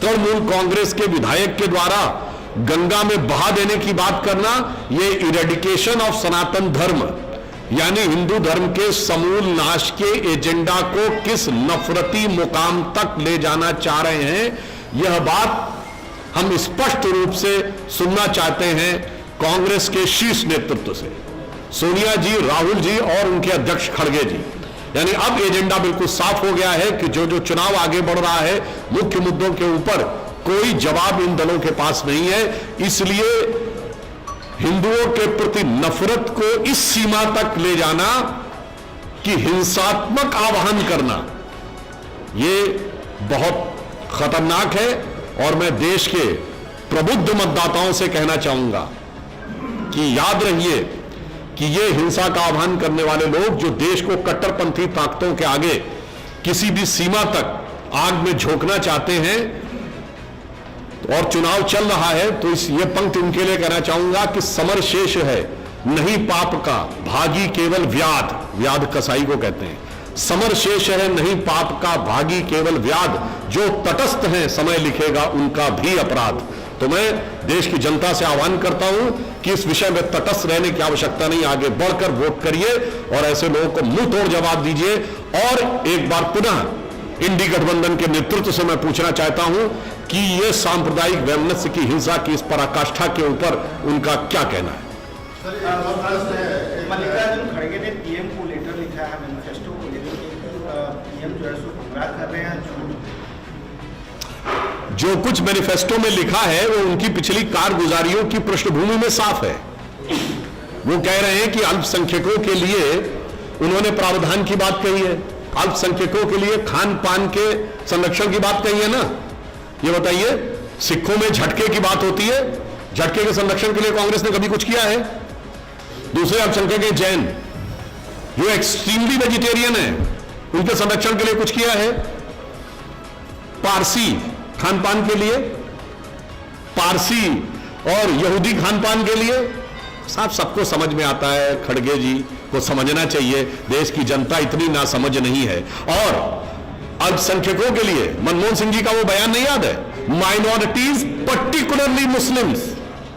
तृणमूल कांग्रेस के विधायक के द्वारा गंगा में बहा देने की बात करना, यह इरेडिकेशन ऑफ सनातन धर्म यानी हिंदू धर्म के समूल नाश के एजेंडा को किस नफरती मुकाम तक ले जाना चाह रहे हैं, यह बात हम स्पष्ट रूप से सुनना चाहते हैं कांग्रेस के शीर्ष नेतृत्व से, सोनिया जी, राहुल जी और उनके अध्यक्ष खड़गे जी। यानी अब एजेंडा बिल्कुल साफ हो गया है कि जो चुनाव आगे बढ़ रहा है, मुख्य मुद्दों के ऊपर कोई जवाब इन दलों के पास नहीं है। इसलिए हिंदुओं के प्रति नफरत को इस सीमा तक ले जाना कि हिंसात्मक आह्वान करना, यह बहुत खतरनाक है। और मैं देश के प्रबुद्ध मतदाताओं से कहना चाहूंगा कि याद रहिए कि ये हिंसा का आह्वान करने वाले लोग जो देश को कट्टरपंथी ताकतों के आगे किसी भी सीमा तक आग में झोंकना चाहते हैं और चुनाव चल रहा है, तो ये पंक्ति उनके लिए कहना चाहूंगा कि समर शेष है नहीं पाप का, भागी केवल व्याध, व्याध कसाई को कहते हैं। समर शेष है नहीं पाप का, भागी केवल व्याध, जो तटस्थ हैं समय लिखेगा उनका भी अपराध। तो मैं देश की जनता से आह्वान करता हूं कि इस विषय में तटस्थ रहने की आवश्यकता नहीं, आगे बढ़कर वोट करिए और ऐसे लोगों को मुंह तोड़ जवाब दीजिए। और एक बार पुनः इंडी गठबंधन के नेतृत्व से मैं पूछना चाहता हूं कि यह सांप्रदायिक वैमनस्य की हिंसा की इस पराकाष्ठा के ऊपर उनका क्या कहना है। मल्लिकार्जुन खड़गे ने पीएम को लेटर लिखा है, मैनिफेस्टो को लेकर पीएम जो है सो गुमराह कर रहे हैं। जो कुछ मैनिफेस्टो में लिखा है वो उनकी पिछली कारगुजारियों की पृष्ठभूमि में साफ है। वो कह रहे हैं कि अल्पसंख्यकों के लिए उन्होंने प्रावधान की बात कही है, अल्पसंख्यकों के लिए खान पान के संरक्षण की बात कही है ना। ये बताइए, सिखों में झटके की बात होती है, झटके के संरक्षण के लिए कांग्रेस ने कभी कुछ किया है? दूसरे अल्पसंख्यक हैं जैन, जो एक्सट्रीमली वेजिटेरियन है, उनके संरक्षण के लिए कुछ किया है? पारसी खान पान के लिए, पारसी और यहूदी खान पान के लिए, साफ सबको समझ में आता है। खड़गे जी को समझना चाहिए, देश की जनता इतनी नासमझ नहीं है। और अल्पसंख्यकों के लिए मनमोहन सिंह जी का वो बयान नहीं याद है, माइनॉरिटीज पर्टिकुलरली मुस्लिम्स,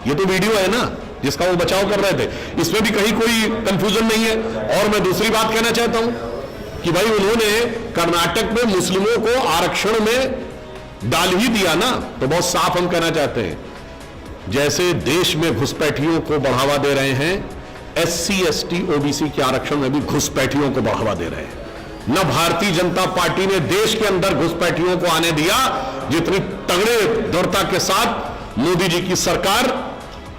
ये तो वीडियो है ना जिसका वो बचाव कर रहे थे, इसमें भी कहीं कोई कंफ्यूजन नहीं है। और मैं दूसरी बात कहना चाहता हूं कि भाई उन्होंने कर्नाटक में मुस्लिमों को आरक्षण में डाल ही दिया ना, तो बहुत साफ हम कहना चाहते हैं, जैसे देश में घुसपैठियों को बढ़ावा दे रहे हैं, एससी एसटी ओबीसी के आरक्षण में भी घुसपैठियों को बढ़ावा दे रहे हैं। न भारतीय जनता पार्टी ने देश के अंदर घुसपैठियों को आने दिया, जितनी तगड़े दृढ़ता के साथ मोदी जी की सरकार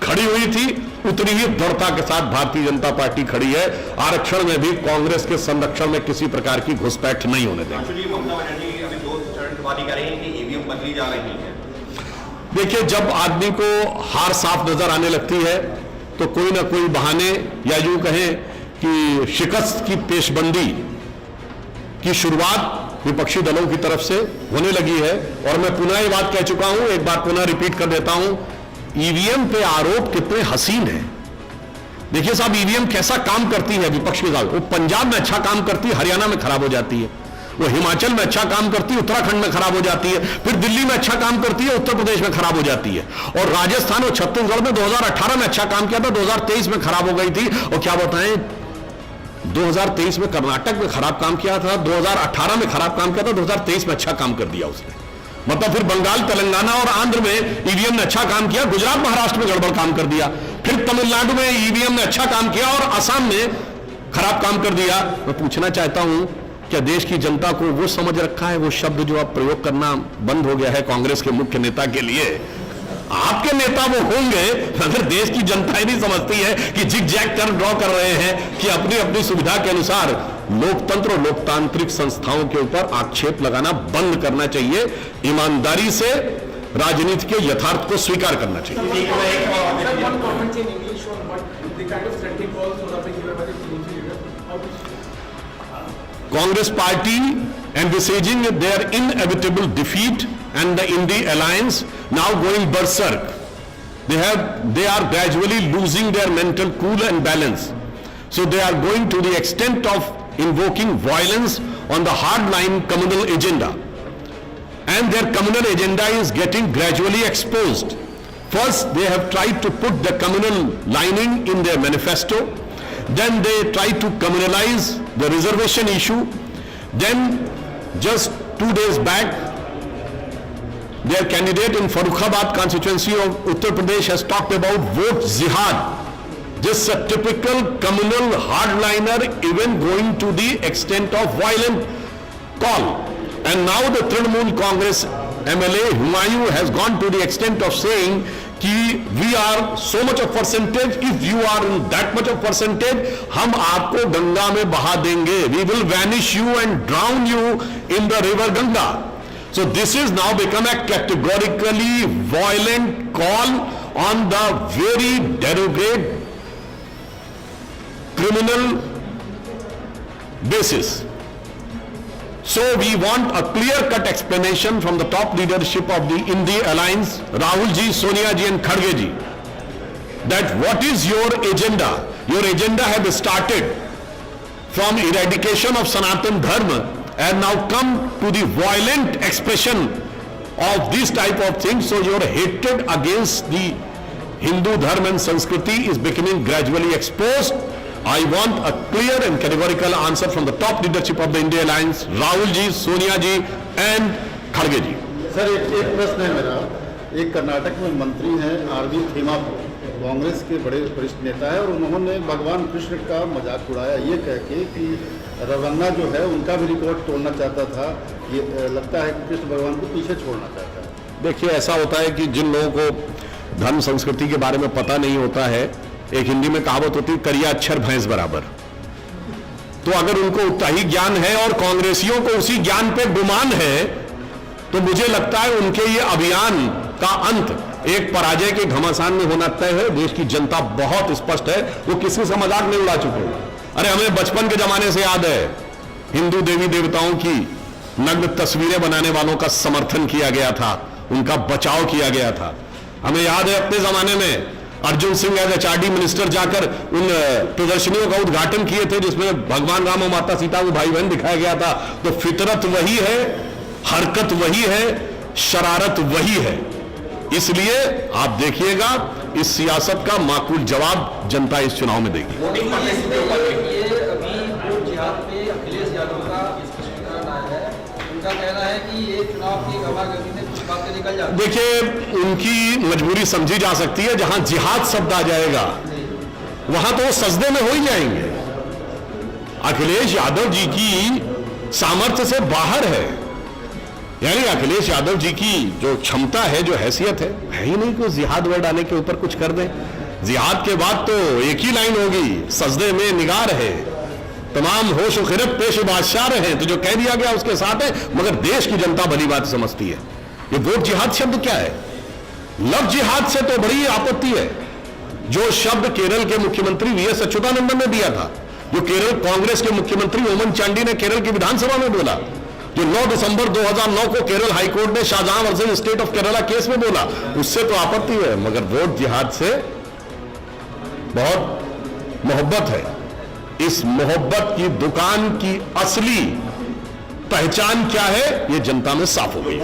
खड़ी हुई थी, उतनी ही दृढ़ता के साथ भारतीय जनता पार्टी खड़ी है। आरक्षण में भी कांग्रेस के संरक्षण में किसी प्रकार की घुसपैठ नहीं होने देंगे। बदली जा रही है। देखिए, जब आदमी को हार साफ नजर आने लगती है तो कोई ना कोई बहाने या यूं कहें कि शिकस्त की पेशबंदी की शुरुआत विपक्षी दलों की तरफ से होने लगी है। और मैं पुनः ये बात कह चुका हूं, एक बार पुनः रिपीट कर देता हूं, ईवीएम पे आरोप कितने हसीन है। देखिए साहब, ईवीएम कैसा काम करती है विपक्ष के साथ। वो पंजाब में अच्छा काम करती है, हरियाणा में खराब हो जाती है। वो हिमाचल में अच्छा काम करती है, उत्तराखंड में खराब हो जाती है। फिर दिल्ली में अच्छा काम करती है, उत्तर प्रदेश में खराब हो जाती है। और राजस्थान और छत्तीसगढ़ में 2018 में अच्छा काम किया था, 2023 में खराब हो गई थी। और क्या बताएं, 2023 में कर्नाटक में खराब काम किया था, 2018 में खराब काम किया था, 2023 में अच्छा काम कर दिया उसने। मतलब फिर बंगाल, तेलंगाना और आंध्र में ईवीएम ने अच्छा काम किया, गुजरात, महाराष्ट्र में गड़बड़ काम कर दिया। फिर तमिलनाडु में ईवीएम ने अच्छा काम किया और असम में खराब काम कर दिया। मैं पूछना चाहता हूं, क्या देश की जनता को वो समझ रखा है, वो शब्द जो आप प्रयोग करना बंद हो गया है कांग्रेस के मुख्य नेता के लिए? आपके नेता वो होंगे, अगर देश की जनता ही नहीं समझती है कि जिग जैग टर्न ड्रॉ कर रहे हैं कि अपनी अपनी सुविधा के अनुसार लोकतंत्र और लोकतांत्रिक संस्थाओं के ऊपर आक्षेप लगाना बंद करना चाहिए। ईमानदारी से राजनीति के यथार्थ को स्वीकार करना चाहिए। Congress party envisaging their inevitable defeat and the Indy alliance now going berserk. They are gradually losing their mental cool and balance. So they are going to the extent of invoking violence on the hardline communal agenda. and their communal agenda is getting gradually exposed. First, they have tried to put the communal lining in their manifesto. Then they tried to communalize the reservation issue. Then, just 2 days back, their candidate in Farrukhabad constituency of Uttar Pradesh has talked about vote jihad. This is a typical communal hardliner, even going to the extent of violent call. And now the Trinamool Congress MLA Humayun has gone to the extent of saying कि we are so much of percentage, if you are in that much of percentage, हम आपको गंगा में बहा देंगे. We will vanish you and drown you in the river Ganga. So this is now become a categorically violent call on the very derogate criminal basis. So we want a clear-cut explanation from the top leadership of the India Alliance, Rahul ji, Sonia ji and Kharge ji, that what is your agenda? Your agenda has started from eradication of Sanatan Dharma and now come to the violent expression of this type of things. So your hatred against the Hindu Dharma and Sanskriti is becoming gradually exposed. I want a clear and categorical answer from the top leadership of the India Alliance, Rahul ji, Sonia ji and Kharge ji. Sir एक प्रश्न है मेरा. एक कर्नाटक में मंत्री हैं RV थीमापुर, Congress के बड़े वरिष्ठ नेता है, और उन्होंने भगवान कृष्ण का मजाक उड़ाया ये कह के कि रवन्ना जो है उनका भी रिकॉर्ड तोड़ना चाहता था. ये लगता है कि कृष्ण भगवान को पीछे छोड़ना चाहता है. देखिए, ऐसा होता है कि जिन लोगों को धर्म संस्कृति के बारे में पता नहीं होता है, एक हिंदी में कहावत होती है, करिया अक्षर भैंस बराबर. तो अगर उनको उतना ही ज्ञान है और कांग्रेसियों को उसी ज्ञान पे गुमान है, तो मुझे लगता है उनके ये अभियान का अंत एक पराजय के घमासान में होना तय है. देश की जनता बहुत स्पष्ट है, वो किसी से मजाक नहीं उड़ा चुके. अरे हमें बचपन के जमाने से याद है, हिंदू देवी देवताओं की नग्न तस्वीरें बनाने वालों का समर्थन किया गया था, उनका बचाव किया गया था. हमें याद है अपने जमाने में Arjun Singh as HRD minister जाकर उन प्रदर्शनियों का उद्घाटन किए थे जिसमें भगवान राम और माता सीता को भाई बहन दिखाया गया था. तो फितरत वही है, हरकत वही है, शरारत वही है. इसलिए आप देखिएगा इस सियासत का माकूल जवाब जनता इस चुनाव में देगी. ये अभी वोट जिहाद पे अखिलेश यादव का स्पष्टीकरण आया है. उनका कहना है कि ये चुनाव की गवागर्दी में कुछ बातें निकल जाती. देखिए, उनकी मजबूरी समझी जा सकती है. जहां जिहाद शब्द आ जाएगा वहां तो वो सजदे में हो ही जाएंगे. अखिलेश यादव जी की सामर्थ्य से बाहर है. यानी अखिलेश यादव जी की जो क्षमता है, जो हैसियत है ही नहीं कि जिहाद वर्ड आने के ऊपर कुछ कर दें. जिहाद के बाद तो एक ही लाइन होगी, सजदे में निगाह रहे, तमाम होश और खिरत पेश बादशाह रहे. तो जो कह दिया गया उसके साथ है, मगर देश की जनता भली बात समझती है. ये वोट जिहाद शब्द क्या है? लव जिहाद से तो बड़ी आपत्ति है. जो शब्द केरल के मुख्यमंत्री वीएस अच्युतानंदन ने दिया था, जो केरल कांग्रेस के मुख्यमंत्री ओमन चांडी ने केरल की विधानसभा में बोला, जो 9 दिसंबर 2009 को केरल हाईकोर्ट ने Shahjahan versus state of Kerala case में बोला, उससे तो आपत्ति है. मगर वोट जिहाद से बहुत मोहब्बत है. इस मोहब्बत की दुकान की असली पहचान क्या है, ये जनता में साफ हो गई.